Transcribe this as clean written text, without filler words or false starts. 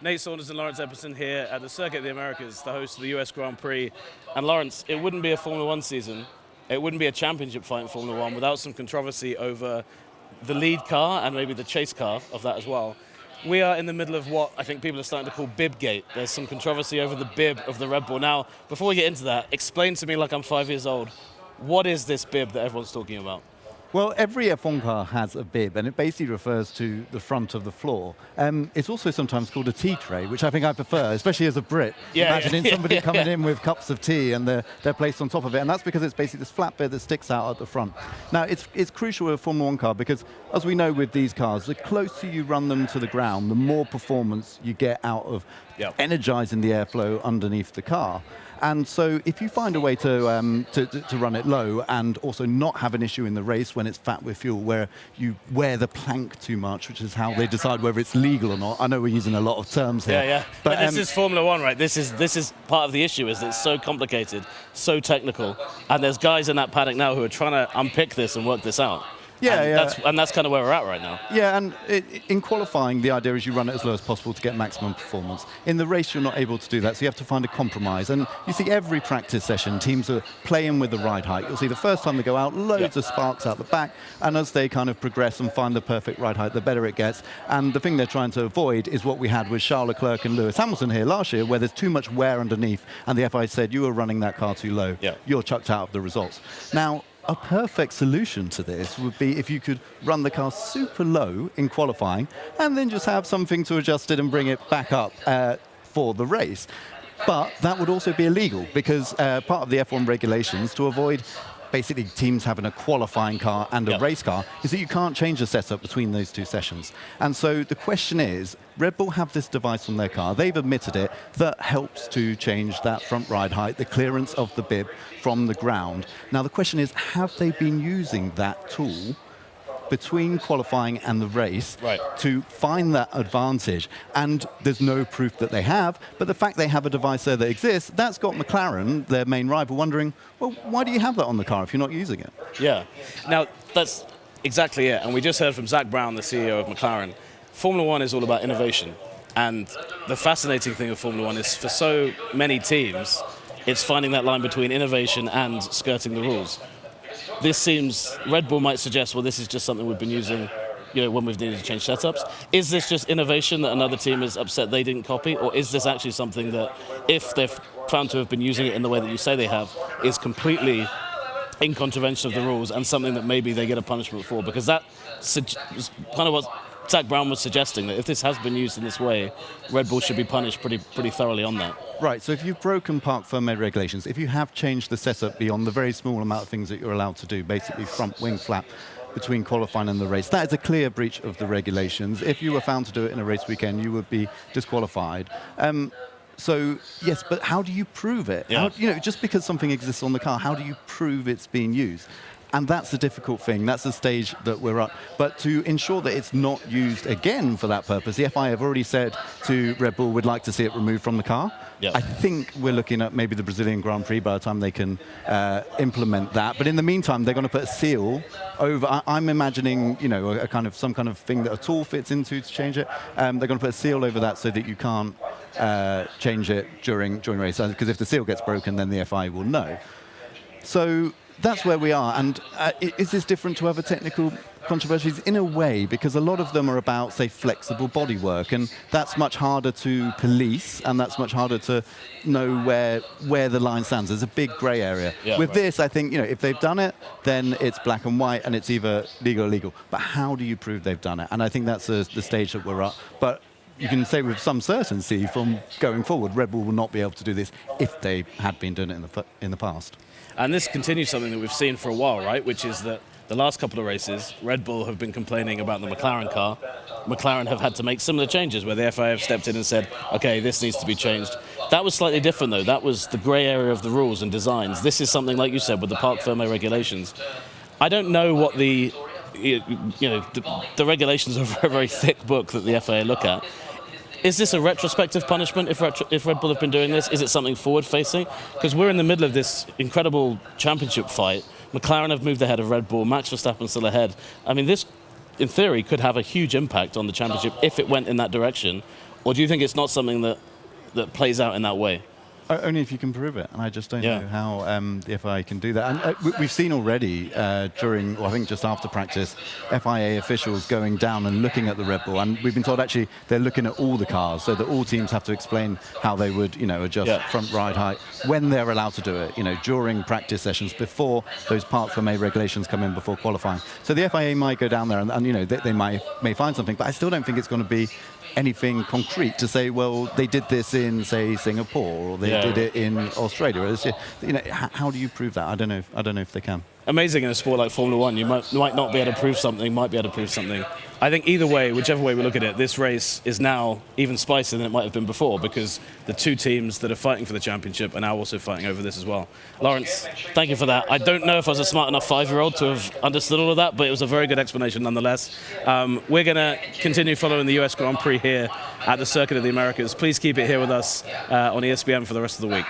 Nate Saunders and Lawrence Epperson here at the Circuit of the Americas, the host of the US Grand Prix. And Lawrence, it wouldn't be a Formula One season, it wouldn't be a championship fight in Formula One without some controversy over the lead car and maybe the chase car of that as well. We are in the middle of what I think people are starting to call Bibgate. There's some controversy over the bib of the Red Bull. Now, before we get into that, explain to me like I'm 5 years old, what is this bib that everyone's talking about? Well, every F1 car has a bib, and it basically refers to the front of the floor. It's also sometimes called a tea tray, which I think I prefer, especially as a Brit. Imagining somebody coming in with cups of tea and they're placed on top of it, and that's because it's basically this flat bit that sticks out at the front. Now, it's crucial with a Formula One car because, as we know with these cars, the closer you run them to the ground, the more performance you get out of energizing the airflow underneath the car. And so if you find a way to run it low and also not have an issue in the race when it's fat with fuel, where you wear the plank too much, which is how they decide whether it's legal or not. I know we're using a lot of terms here. Yeah. But this is Formula One, right? This is part of the issue, is that it's so complicated, so technical, and there's guys in that paddock now who are trying to unpick this and work this out. That's kind of where we're at right now. Yeah, and in qualifying, the idea is you run it as low as possible to get maximum performance. In the race, you're not able to do that, so you have to find a compromise. And you see every practice session, teams are playing with the ride height. You'll see the first time they go out, loads of sparks out the back, and as they kind of progress and find the perfect ride height, the better it gets. And the thing they're trying to avoid is what we had with Charles Leclerc and Lewis Hamilton here last year, where there's too much wear underneath, and the FIA said, you were running that car too low. You're chucked out of the results. Now, a perfect solution to this would be if you could run the car super low in qualifying and then just have something to adjust it and bring it back up for the race. But that would also be illegal because part of the F1 regulations to avoid basically teams having a qualifying car and a race car is that you can't change the setup between those two sessions. And so the question is, Red Bull have this device on their car, they've admitted it, that helps to change that front ride height, the clearance of the bib from the ground. Now the question is, have they been using that tool between qualifying and the race to find that advantage? And there's no proof that they have, but the fact they have a device there that exists, that's got McLaren, their main rival, wondering, well, why do you have that on the car if you're not using it? Yeah. Now, that's exactly it. And we just heard from Zack Brown, the CEO of McLaren. Formula One is all about innovation. And the fascinating thing of Formula One is for so many teams, it's finding that line between innovation and skirting the rules. This seems, Red Bull might suggest, well, this is just something we've been using, when we've needed to change setups. Is this just innovation that another team is upset they didn't copy? Or is this actually something that, if they've found to have been using it in the way that you say they have, is completely in contravention of the rules and something that maybe they get a punishment for? Because that is kind of what Zak Brown was suggesting, that if this has been used in this way, Red Bull should be punished pretty thoroughly on that. Right, so if you've broken parc ferme regulations, if you have changed the setup beyond the very small amount of things that you're allowed to do, basically front wing flap between qualifying and the race, that is a clear breach of the regulations. If you were found to do it in a race weekend, you would be disqualified. So, yes, but how do you prove it? Yeah. Just because something exists on the car, how do you prove it's being used? And that's the difficult thing. That's the stage that we're at. But to ensure that it's not used again for that purpose, the FIA have already said to Red Bull, we'd like to see it removed from the car. I think we're looking at maybe the Brazilian Grand Prix by the time they can implement that. But in the meantime, they're going to put a seal over. I'm imagining, some kind of thing that a tool fits into to change it. They're going to put a seal over that so that you can't change it during race. Because if the seal gets broken, then the FIA will know. So that's where we are. And is this different to other technical controversies? In a way, because a lot of them are about, say, flexible bodywork, and that's much harder to police, and that's much harder to know where the line stands. There's a big grey area. With this, I think, if they've done it, then it's black and white, and it's either legal or illegal. But how do you prove they've done it? And I think that's the stage that we're at. But you can say with some certainty from going forward, Red Bull will not be able to do this if they had been doing it in the past. And this continues something that we've seen for a while, right? Which is that the last couple of races, Red Bull have been complaining about the McLaren car. McLaren have had to make similar changes where the FIA have stepped in and said, okay, this needs to be changed. That was slightly different, though. That was the grey area of the rules and designs. This is something, like you said, with the parc ferme regulations. I don't know what the regulations are a very, very thick book that the FIA look at. Is this a retrospective punishment if Red Bull have been doing this? Is it something forward-facing? Because we're in the middle of this incredible championship fight. McLaren have moved ahead of Red Bull. Max Verstappen still ahead. I mean, this, in theory, could have a huge impact on the championship if it went in that direction. Or do you think it's not something that plays out in that way? Only if you can prove it, and I just don't Yeah. know how the FIA can do that. And we've seen already during, well, I think just after practice, FIA officials going down and looking at the Red Bull, and we've been told actually they're looking at all the cars, so that all teams have to explain how they would, adjust front ride height when they're allowed to do it, during practice sessions before those parc ferme regulations come in before qualifying. So the FIA might go down there and they may find something, but I still don't think it's going to be anything concrete to say, well, they did this in, say, Singapore, or they did it in Australia. How do you prove that? I don't know if they can. Amazing in a sport like Formula One. You might not be able to prove something, might be able to prove something. I think either way, whichever way we look at it, this race is now even spicier than it might have been before, because the two teams that are fighting for the championship are now also fighting over this as well. Lawrence, thank you for that. I don't know if I was a smart enough 5-year-old to have understood all of that, but it was a very good explanation nonetheless. We're going to continue following the US Grand Prix here at the Circuit of the Americas. Please keep it here with us on ESPN for the rest of the week.